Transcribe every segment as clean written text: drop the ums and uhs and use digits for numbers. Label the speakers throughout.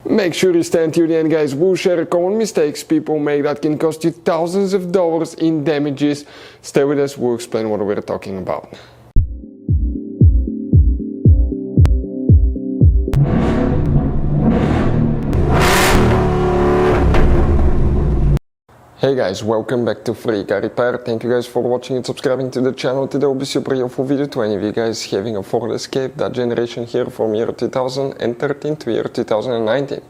Speaker 1: Make sure you stay until the end, guys. We'll share common mistakes people make that can cost you thousands of dollars in damages. Stay with us, we'll explain what we're talking about. Hey guys, welcome back to Free Car Repair. Thank you guys for watching and subscribing to the channel. Today will be super helpful video to any of you guys having a Ford Escape, that generation here from year 2013 to year 2019.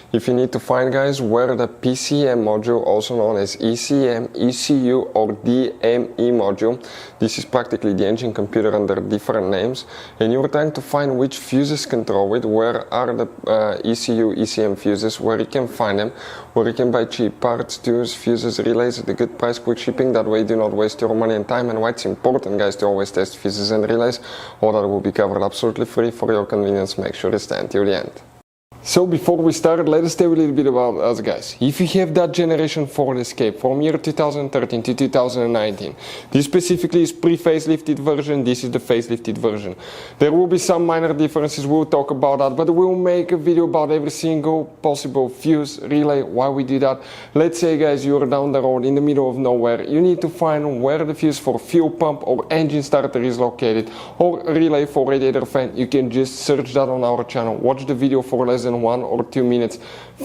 Speaker 1: If you need to find, guys, where the PCM module, also known as ECM, ECU or DME module, this is practically the engine computer under different names, and you're trying to find which fuses control it, where are the ECU, ECM fuses, where you can find them, where you can buy cheap parts, tools, fuses, relays at a good price, quick shipping, that way you do not waste your money and time, and why it's important, guys, to always test fuses and relays. All that will be covered absolutely free for your convenience. Make sure to stay until the end. So before we start, let us tell you a little bit about us, guys. If you have that generation Ford Escape from year 2013 to 2019, this specifically is pre-facelifted version, this is the facelifted version. There will be some minor differences, we'll talk about that, but we'll make a video about every single possible fuse, relay, why we do that. Let's say, guys, you're down the road in the middle of nowhere, you need to find where the fuse for fuel pump or engine starter is located, or relay for radiator fan. You can just search that on our channel, watch the video for less than 1 or 2 minutes,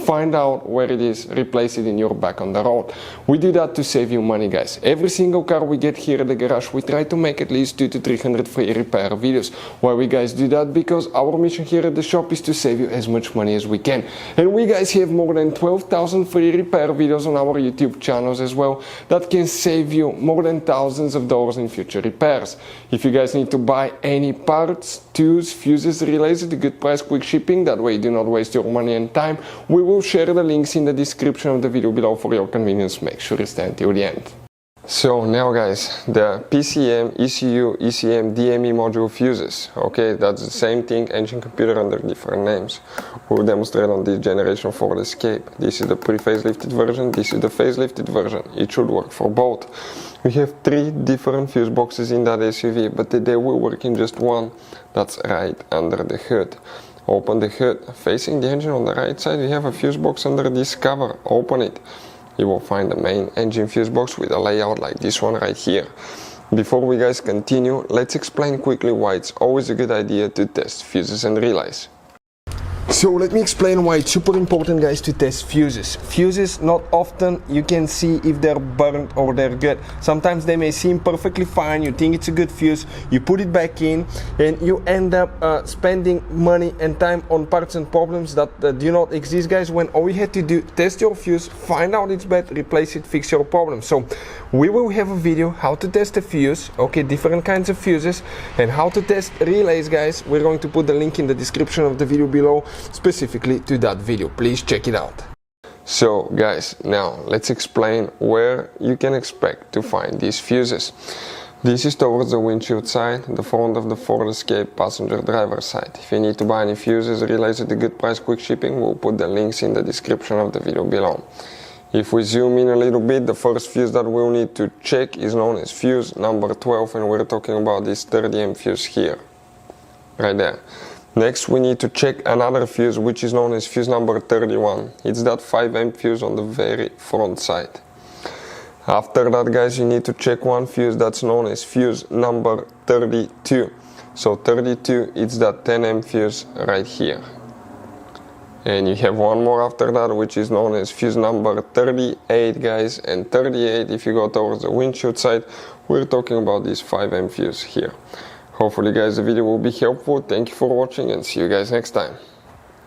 Speaker 1: find out where it is, replace it in your back on the road. We do that to save you money, guys. Every single car we get here at the garage, we try to make at least 200 to 300 free repair videos. Why we guys do that? Because our mission here at the shop is to save you as much money as we can. And we guys have more than 12,000 free repair videos on our YouTube channels as well that can save you more than thousands of dollars in future repairs. If you guys need to buy any parts, tools, fuses, relays at a good price, quick shipping, that way you do not waste your money and time, we will share the links in the description of the video below for your convenience. Make sure you stay until the end. So now, guys, the PCM, ECU, ECM, DME module fuses, okay, that's the same thing, engine computer under different names. We'll demonstrate on this generation Ford Escape. This is the pre-facelifted version, this is the facelifted version. It should work for both. We have 3 different fuse boxes in that SUV, but today we'll work in just one, that's right under the hood. Open the hood, facing the engine on the right side, we have a fuse box under this cover. Open it. You will find the main engine fuse box with a layout like this one right here. Before we guys continue, let's explain quickly why it's always a good idea to test fuses and relays. So let me explain why it's super important, guys, to test fuses. Fuses, not often you can see if they're burnt or they're good. Sometimes they may seem perfectly fine, you think it's a good fuse, you put it back in, and you end up spending money and time on parts and problems that do not exist, guys, when all you had to do, test your fuse, find out it's bad, replace it, fix your problem. So we will have a video how to test a fuse, okay, different kinds of fuses, and how to test relays, guys. We're going to put the link in the description of the video below, specifically to that video. Please check it out. So guys, now let's explain where you can expect to find these fuses. This is towards the windshield side, the front of the Ford Escape passenger driver side. If you need to buy any fuses, relays at a good price, quick shipping, we'll put the links in the description of the video below. If we zoom in a little bit, the first fuse that we'll need to check is known as fuse number 12, and we're talking about this 30 fuse here, right there. Next, we need to check another fuse, which is known as fuse number 31. It's that 5 fuse on the very front side. After that, guys, you need to check one fuse that's known as fuse number 32. So 32, it's that 10 fuse right here. And you have one more after that, which is known as fuse number 38, guys. And 38, if you go towards the windshield side, we're talking about this 5 fuse here. Hopefully, guys, the video will be helpful. Thank you for watching and see you guys next time.